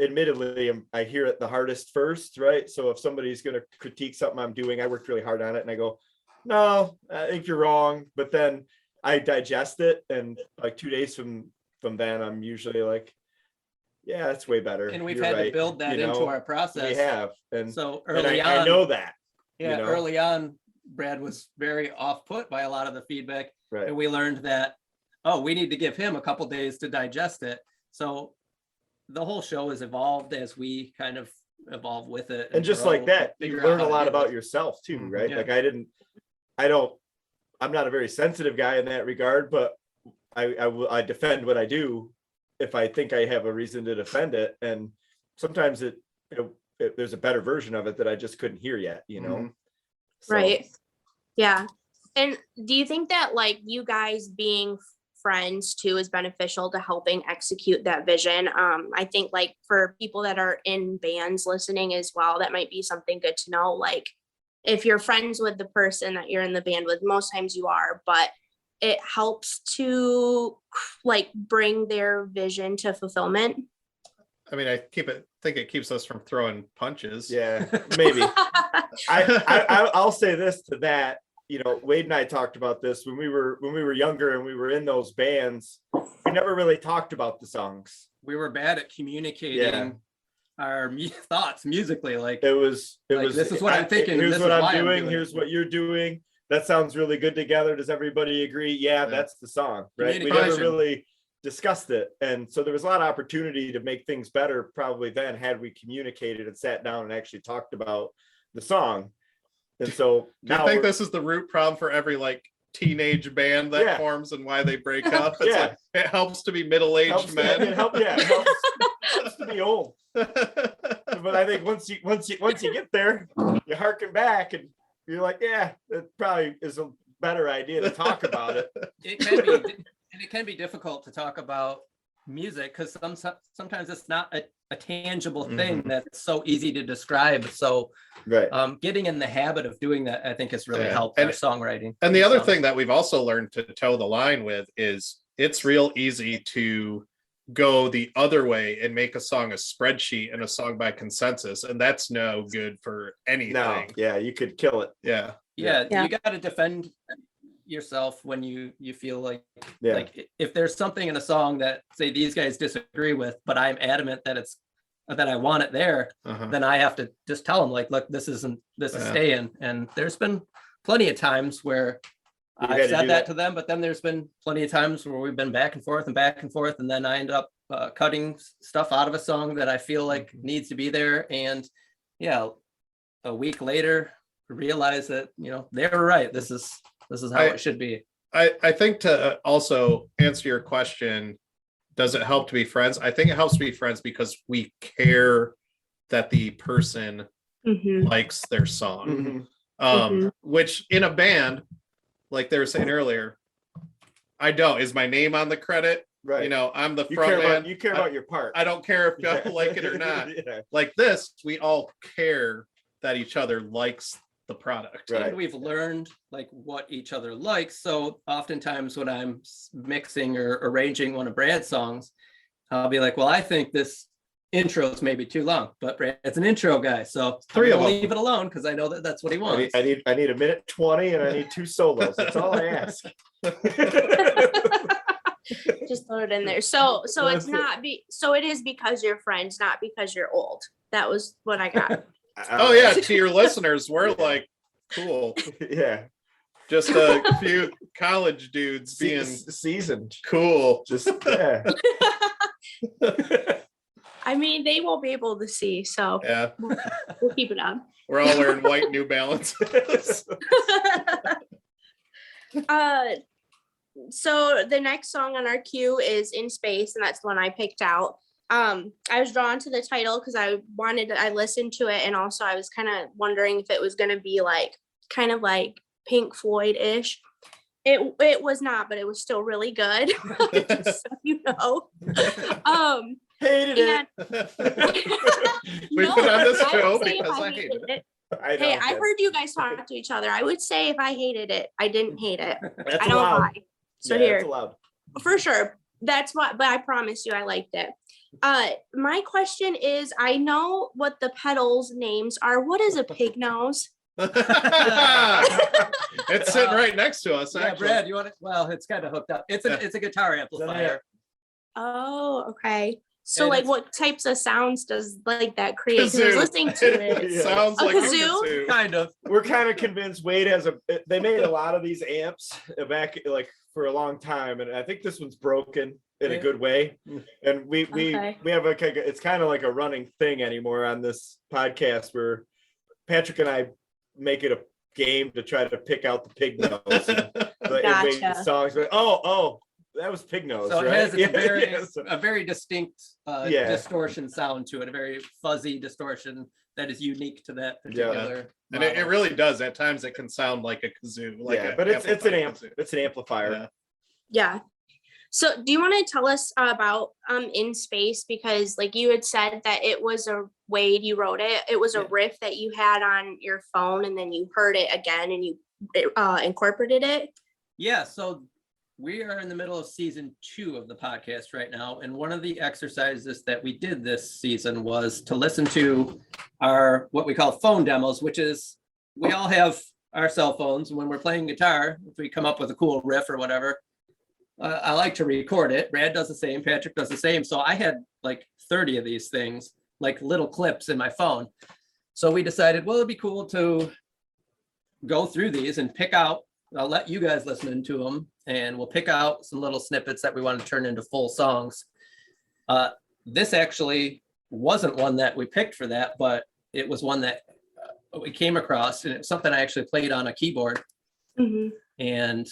admittedly I hear it the hardest first, right? So if somebody's going to critique something I'm doing, I worked really hard on it, and I go, no, I think you're wrong. But then I digest it, and like 2 days from then, I'm usually like, yeah, that's way better. And we've had to build that into our process. We have. And so early on, I know that. Yeah, early on, Brad was very off put by a lot of the feedback. Right. And we learned that, we need to give him a couple days to digest it. So the whole has evolved as we kind of evolve with it. And just like that, you learn a lot about yourself too, right? Yeah. Like I'm not a very sensitive guy in that regard, but I defend what I do if I think I have a reason to defend it. And sometimes there's a better version of it that I just couldn't hear yet, So, Right. Yeah. And do you think that like you guys being friends too is beneficial to helping execute that vision? I think like for people that are in bands listening as well, that might be something good to know. Like if you're friends with the person that you're in the band with, most times you are, but it helps to like bring their vision to fulfillment. I mean, I think it keeps us from throwing punches. Yeah, maybe. I'll say this to that. Wade and I talked about this when we were younger and we were in those bands. We never really talked about the songs. We were bad at communicating our thoughts musically. Like it was this is what I'm thinking. Here's this what is I'm doing. Here's what you're doing. That sounds really good together. Does everybody agree? Yeah, that's the song, right? We never really discussed it. And so there was a lot of opportunity to make things better probably then had we communicated and sat down and actually talked about the song. And so now I think this is the root problem for every like teenage band that forms and why they break up. It's like, it helps to be middle-aged men. It helps to be old. But I think once you get there, you harken back and you're like, yeah, it probably is a better idea to talk about it. It can be difficult to talk about music because sometimes it's not a tangible thing that's so easy to describe. So getting in the habit of doing that, I think has really helped our songwriting. And the other thing that we've also learned to toe the line with is it's real easy to go the other way and make a song a spreadsheet and a song by consensus, and that's no good for anything. No, yeah, you could kill it. Yeah. Yeah, Yeah. you got to defend yourself when you feel like Yeah. like if there's something in a song that say these guys disagree with, but I'm adamant that I want it there, then I have to just tell them like, look, this is staying. And there's been plenty of times where I've said that to them, but then there's been plenty of times where we've been back and forth, and then I end up cutting stuff out of a song that I feel like needs to be there. And yeah, a week later, realize that, you know, they were right. This is how it should be. I think to also answer your question, does it help to be friends? I think it helps to be friends because we care that the person likes their song. Which in a band, like they were saying earlier, I don't. Is my name on the credit? Right. You know, I'm the front man. You care about your part. I don't care if you like it or not. Like this, we all care that each other likes the product. And we've learned like what each other likes. So oftentimes when I'm mixing or arranging one of Brad's songs, I'll be like, well, I think this intro is maybe too long, but Brad's an intro guy, so Three of them. leave it alone because I know that that's what he wants. I need a minute 20 and I need 2 solos. That's all I ask. Just throw it in there. So it's not so it is because you're friends, not because you're old. That was what I got. Oh yeah, to your listeners, we're like, cool. Yeah. Just a few college dudes being seasoned. Cool. Just yeah. I mean, they won't be able to see, so Yeah. we'll keep it on. We're all wearing white New Balances. So the next song on our queue is In Space, and that's the one I picked out. I was drawn to the title because I listened to it, and also I was kind of wondering if it was going to be like kind of like Pink Floyd-ish. It was not, but it was still really good. So you know. Hated it. We No, put on this I would show say if because I I hated it. Hey, I heard you guys talk to each other. I would say if I hated it, I didn't hate it. That's I don't allowed. lie. So Yeah, here, that's allowed. for sure. That's what, but I promise you I liked it. My question is, I know what the pedals names are. What is a pig nose? It's sitting right next to us. Yeah, Actually. Brad, you want it? Well, it's kind of hooked up. It's a guitar amplifier. Oh, okay. So And like it's- what types of sounds does like that create? 'Cause I was Kazoo. listening to it. It sounds A like a kazoo? kazoo. Kind of. We're kind of convinced Wade has they made a lot of these amps back like for a long time, and I think this one's broken in a good way. And we Okay. have it's kind of like a running thing anymore on this podcast where Patrick and I make it a game to try to pick out the pig nose. Gotcha. Songs, but oh, that was pig nose. So it right? has Yeah. a very distinct Yeah. distortion sound to it, a very fuzzy distortion that is unique to that particular. And it really does. At times it can sound like a kazoo. Like Yeah, a but it's an amplified kazoo. it's an amplifier. Yeah. Yeah. So do you want to tell us about In Space? Because like you had said that it was a Wade, you wrote it. It was a riff that you had on your phone and then you heard it again and you incorporated it. Yeah, so we are in the middle of season 2 of the podcast right now. And one of the exercises that we did this season was to listen to our, what we call phone demos, which is we all have our cell phones. And when we're playing guitar, if we come up with a cool riff or whatever, I like to record it. Brad does the same, Patrick does the same. So I had like 30 of these things, like little clips in my phone. So we decided, well, it'd be cool to go through these and pick out, I'll let you guys listen to them, and we'll pick out some little snippets that we want to turn into full songs. This actually wasn't one that we picked for that, but it was one that we came across, and it's something I actually played on a keyboard. And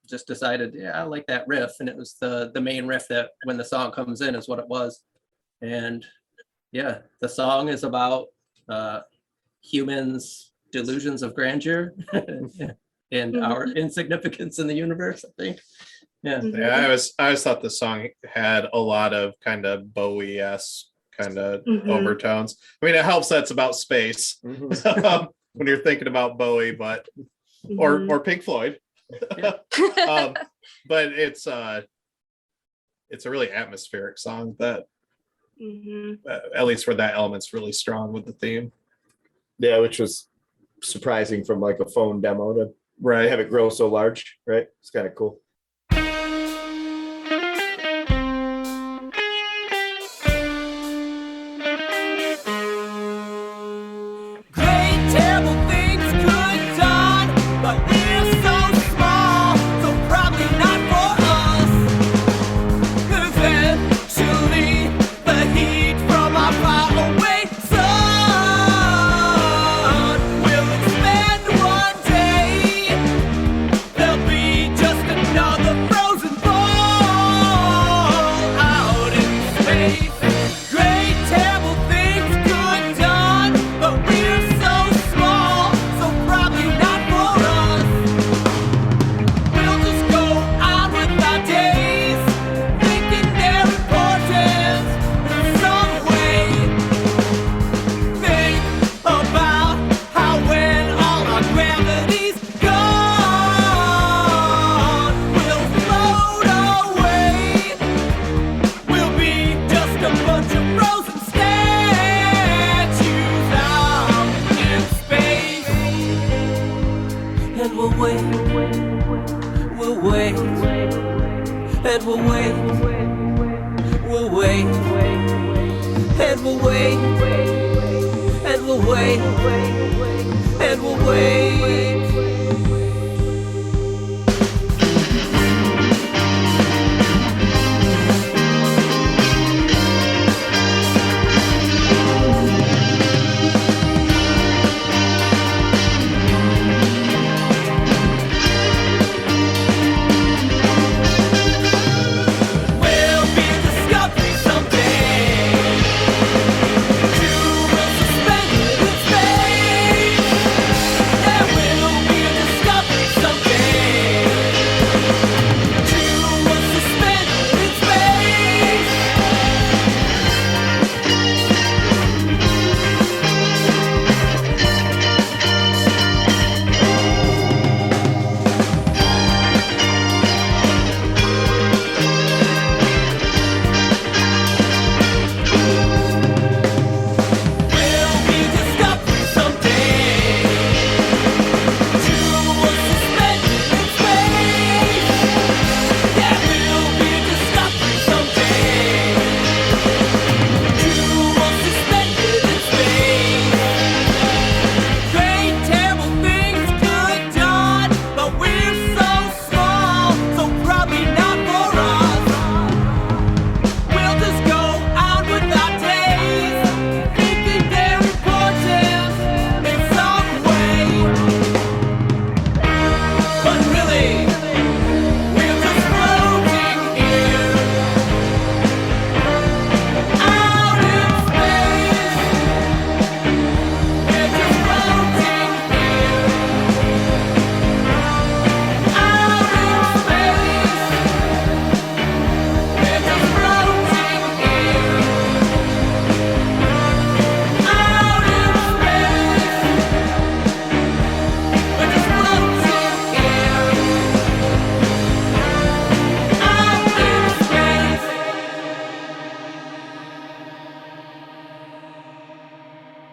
just decided, yeah, I like that riff. And it was the main riff that when the song comes in is what it was. And yeah, the song is about humans' delusions of grandeur and our insignificance in the universe, I think. Yeah. Yeah, I always thought the song had a lot of kind of Bowie-esque kind of overtones. I mean, it helps that it's about space when you're thinking about Bowie, but or Pink Floyd. but it's a really atmospheric song that at least where that element's really strong with the theme. Yeah, which was surprising from like a phone demo to have it grow so large, right? It's kind of cool.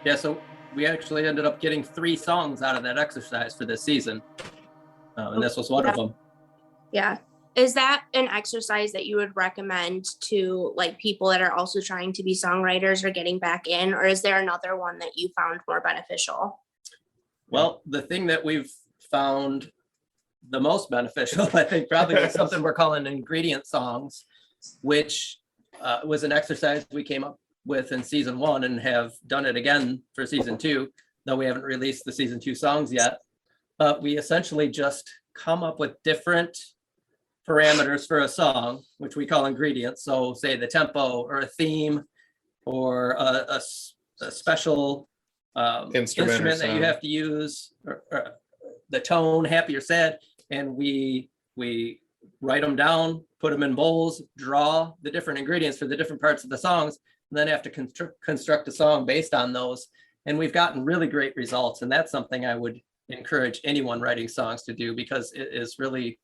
Yeah, so we actually ended up getting 3 songs out of that exercise for this season. And this was one of them. Yeah. Is that an exercise that you would recommend to like people that are also trying to be songwriters or getting back in, or is there another one that you found more beneficial? Well, the thing that we've found the most beneficial, I think, probably was something we're calling ingredient songs, which was an exercise we came up with in season 1 and have done it again for season 2, though we haven't released the season 2 songs yet. But we essentially just come up with different parameters for a song, which we call ingredients. So say the tempo or a theme or a special instrument that you have to use, or the tone, happy or sad, and we write them down, put them in bowls, draw the different ingredients for the different parts of the songs, and then have to construct a song based on those. And we've gotten really great results, and that's something I would encourage anyone writing songs to do, because it is really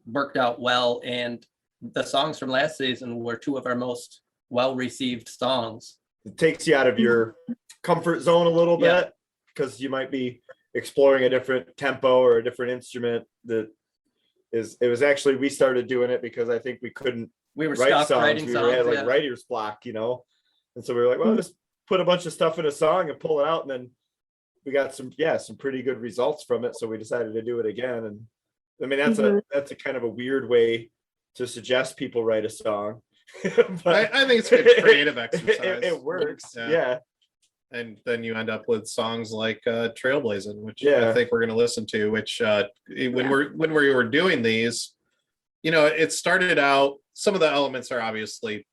worked out well. And the songs from last season were two of our most well-received songs. It takes you out of your comfort zone a little bit, because you might be exploring a different tempo or a different instrument. It was actually, we started doing it because I think we were write stuck songs. writing We songs. had like writer's block, and so we were like, well, just put a bunch of stuff in a song and pull it out, and then we got some pretty good results from it. So we decided to do it again. And I mean, that's a kind of a weird way to suggest people write a song. But I think it's a good creative exercise. It works. Yeah. And then you end up with songs like Trailblazing, which I think we're going to listen to, which when we were doing these, it started out, some of the elements are obviously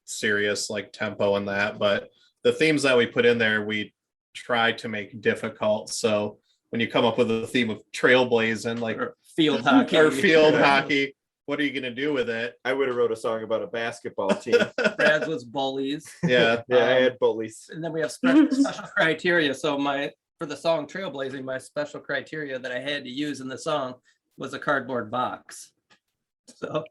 serious, like tempo and that, but the themes that we put in there, we tried to make difficult. So when you come up with a theme of trailblazing, like field hockey, what are you going to do with it? I would have wrote a song about a basketball team. Brad's was bullies. Yeah. I had bullies. And then we have special criteria. So for the song Trailblazing, my special criteria that I had to use in the song was a cardboard box. So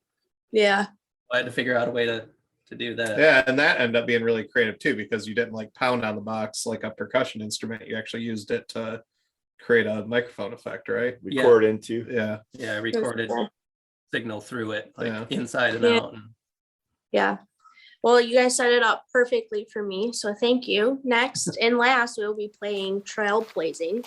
yeah, I had to figure out a way to do that. Yeah, and that ended up being really creative too, because you didn't like pound on the box like a percussion instrument. You actually used it to create a microphone effect, right? Record into. Yeah. Yeah, I recorded signal through it, like inside and out. Yeah. Well, you guys set it up perfectly for me, so thank you. Next and last, we'll be playing Trailblazing.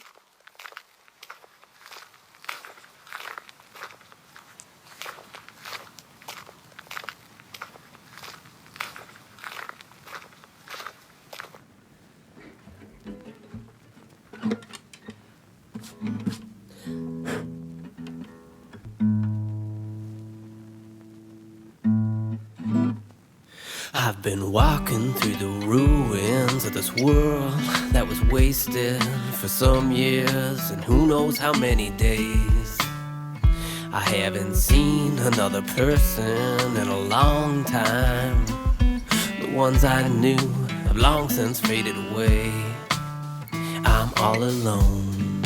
I've been walking through the ruins of this world that was wasted for some years and who knows how many days. I haven't seen another person in a long time. The ones I knew have long since faded away. I'm all alone,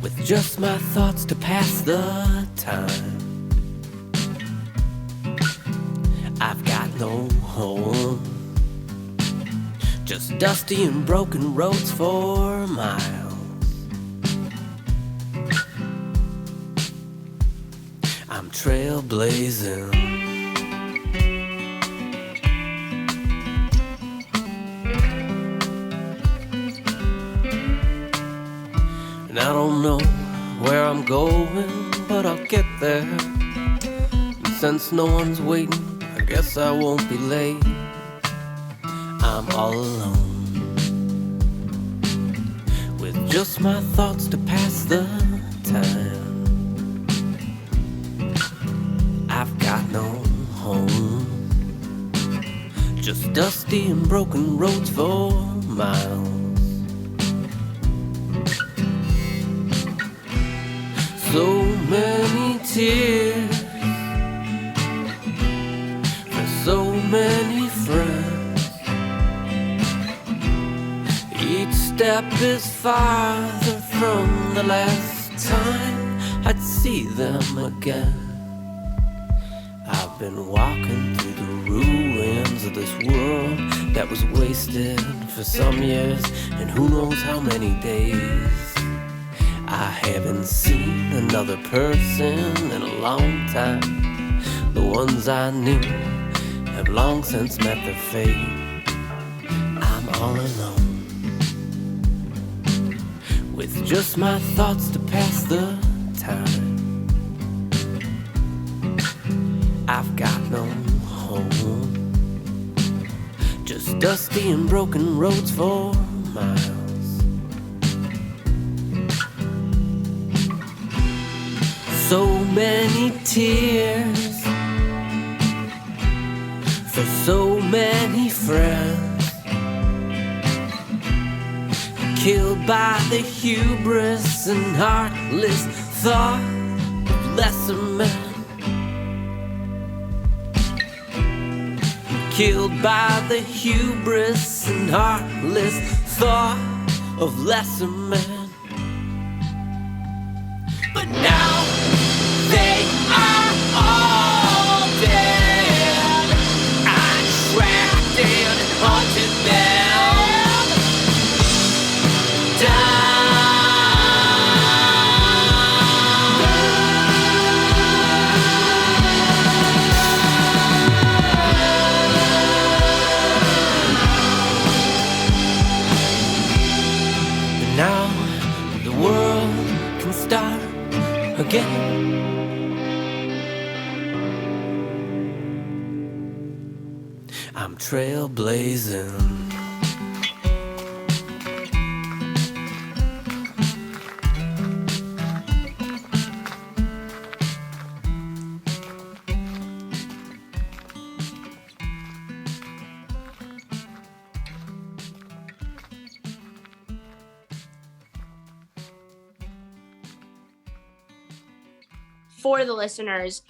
with just my thoughts to pass the time. I've got no home, just dusty and broken roads for miles. I'm trailblazing, and I don't know where I'm going, but I'll get there. And since no one's waiting, I guess I won't be late. I'm all alone, with just my thoughts to pass the time. I've got no home, just dusty and broken roads for miles. So many tears, so many friends. Each step is farther from the last time I'd see them again. I've been walking through the ruins of this world that was wasted for some years and who knows how many days. I haven't seen another person in a long time. The ones I knew have long since met their fate. I'm all alone, with just my thoughts to pass the time. I've got no home, just dusty and broken roads for miles. So many tears for so many friends, killed by the hubris and heartless thought of lesser men, killed by the hubris and heartless thought of lesser men. But now I'm trailblazing. For the listeners,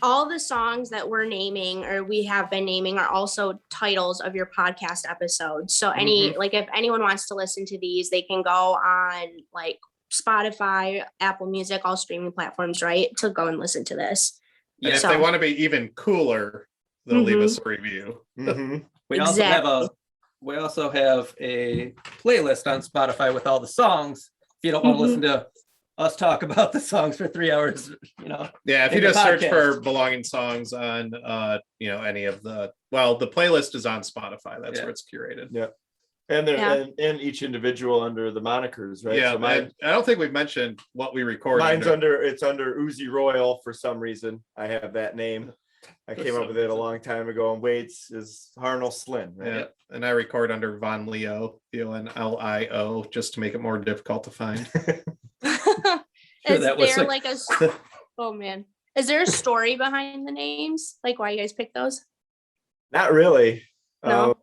all the songs that we're naming or we have been naming are also titles of your podcast episodes. So like if anyone wants to listen to these, they can go on like Spotify, Apple Music, all streaming platforms, right? To go and listen to this. And if they want to be even cooler, they'll leave us a review. We also have a playlist on Spotify with all the songs. If you don't want to listen to us talk about the songs for 3 hours, Yeah, if you just search for belonging songs on any of the playlist is on Spotify. That's where it's curated. Yeah. And they're and each individual under the monikers, right? Yeah, so I don't think we've mentioned what we record. Mine's under Uzi Royal for some reason. I have that name. I came up with it a long time ago, and Whyte's is Harnol Slin, right? Yeah, and I record under Vonlio, Vonlio, just to make it more difficult to find. Is there like a oh man, is there a story behind the names, like why you guys picked those? Not really. No,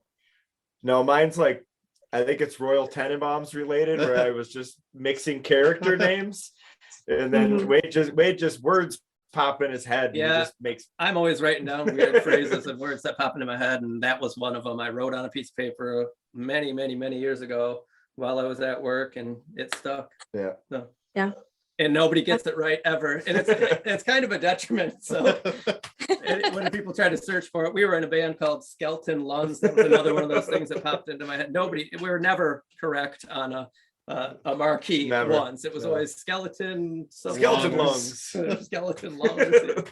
mine's like, I think it's Royal Tenenbaums related, where I was just mixing character names, and then Whyte just words pop in his head. Yeah, just makes. I'm always writing down weird phrases and words that pop into my head, and that was one of them. I wrote on a piece of paper many years ago while I was at work, and it stuck. Yeah. So. Yeah. And nobody gets it right ever, and it's kind of a detriment. So when people try to search for it, we were in a band called Skeleton Lungs. That was another one of those things that popped into my head. We were never correct on a marquee once. It was always skeleton lungs. Skeleton lungs.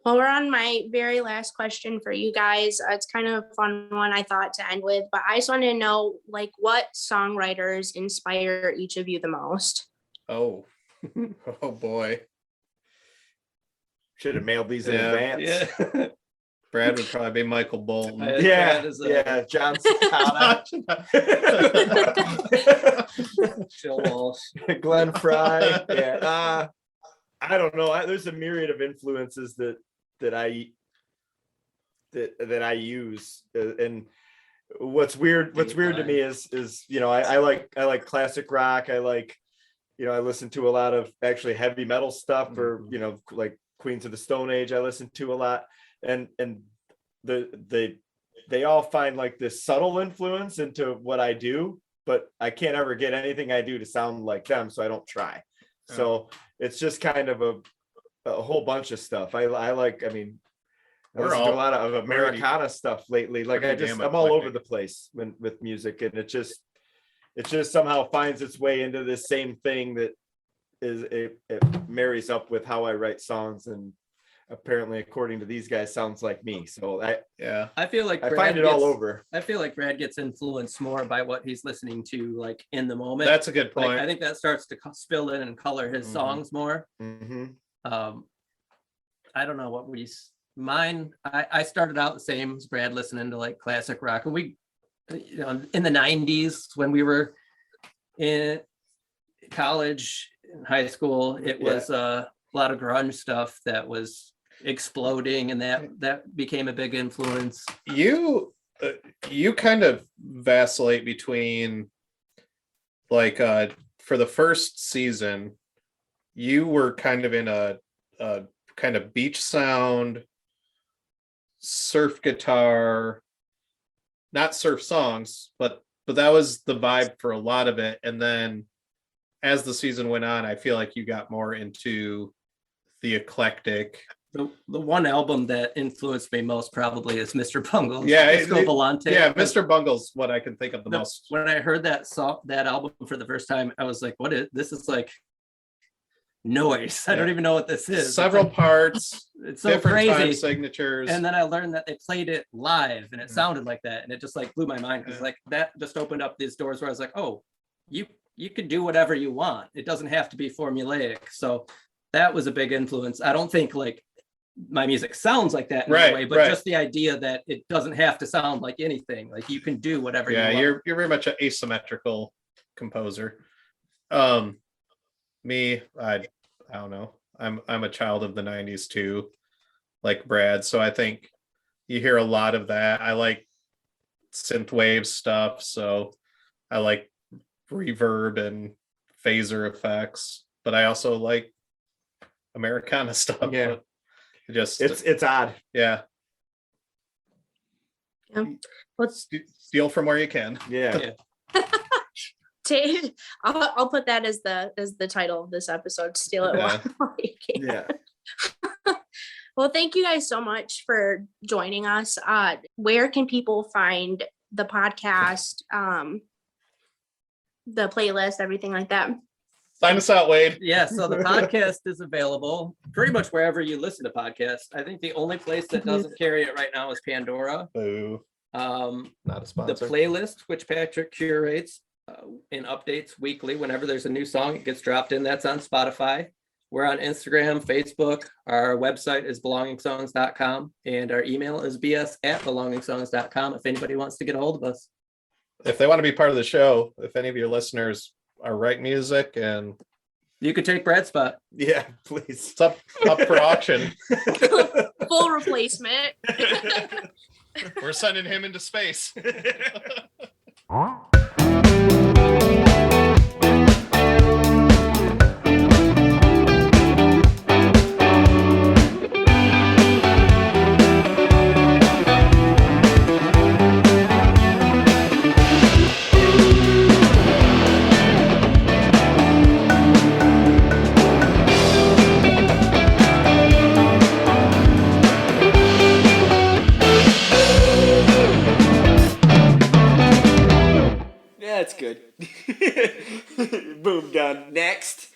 Well, we're on my very last question for you guys. It's kind of a fun one I thought to end with, but I just want to know, like, what songwriters inspire each of you the most? Oh boy. Should have mailed these in advance. Yeah. Brad would probably be Michael Bolton. John Cicada. Phil Walsh. Glenn Fry. Yeah. I don't know. There's a myriad of influences that I use, and what's weird to me is I like classic rock. I listen to a lot of actually heavy metal stuff, or like Queens of the Stone Age. I listen to a lot, and they all find like this subtle influence into what I do, but I can't ever get anything I do to sound like them, so I don't try. So it's just kind of a whole bunch of stuff. I listen to a lot of Americana stuff lately. Like I'm all over the place with music, and it just somehow finds its way into this same thing that it marries up with how I write songs, and apparently, according to these guys, sounds like me. So I feel like I find it all over. I feel like Brad gets influenced more by what he's listening to, like in the moment. That's a good point. Like, I think that starts to spill in and color his songs more. I don't know what I started out the same as Brad, listening to like classic rock, and we, in the 90s when we were in college, in high school, it was a lot of grunge stuff that was exploding, and that became a big influence. You kind of vacillate between, like, for the first season you were kind of in a kind of beach sound, surf guitar, not surf songs, but that was the vibe for a lot of it. And then as the season went on, I feel like you got more into the eclectic. The one album that influenced me most probably is Mr. Bungle's. Volante. Yeah, Mr. Bungle's what I can think of the most. When I heard that album for the first time, I was like, "What is this? Is like noise. I don't even know what this is." Several parts. It's so crazy. Time signatures. And then I learned that they played it live, and it sounded like that, and it just like blew my mind, because like that just opened up these doors where I was like, "Oh, you could do whatever you want. It doesn't have to be formulaic." So that was a big influence. I don't think like my music sounds like that in Right, a way, but right. just the idea that it doesn't have to sound like anything. Like you can do whatever Yeah, you want. you're very much an asymmetrical composer. Me, I don't know. I'm a child of the 90s too, like Brad. So I think you hear a lot of that. I like synthwave stuff, so I like reverb and phaser effects, but I also like Americana stuff. Yeah. Just It's odd. yeah. Let's Steal from where you can. Yeah. I'll put that as the title of this episode. Steal it Yeah. while you can. Yeah. Well, thank you guys so much for joining us. Where can people find the podcast, the playlist, everything like that? Sign us out, Wade. Yeah, so the podcast is available pretty much wherever you listen to podcasts. I think the only place that doesn't carry it right now is Pandora. Boo. Not a The sponsor. playlist, which Patrick curates and updates weekly. Whenever there's a new song, it gets dropped in. That's on Spotify. We're on Instagram, Facebook. Our website is belongingsongs.com, and our email is bs@belongingsongs.com if anybody wants to get a hold of us. If they want to be part of the show, if any of your listeners are write music and You could take Brad's spot. Yeah, please. it's up for auction, Full replacement. we're sending him into space. Yeah, it's good. Boom, done. Next.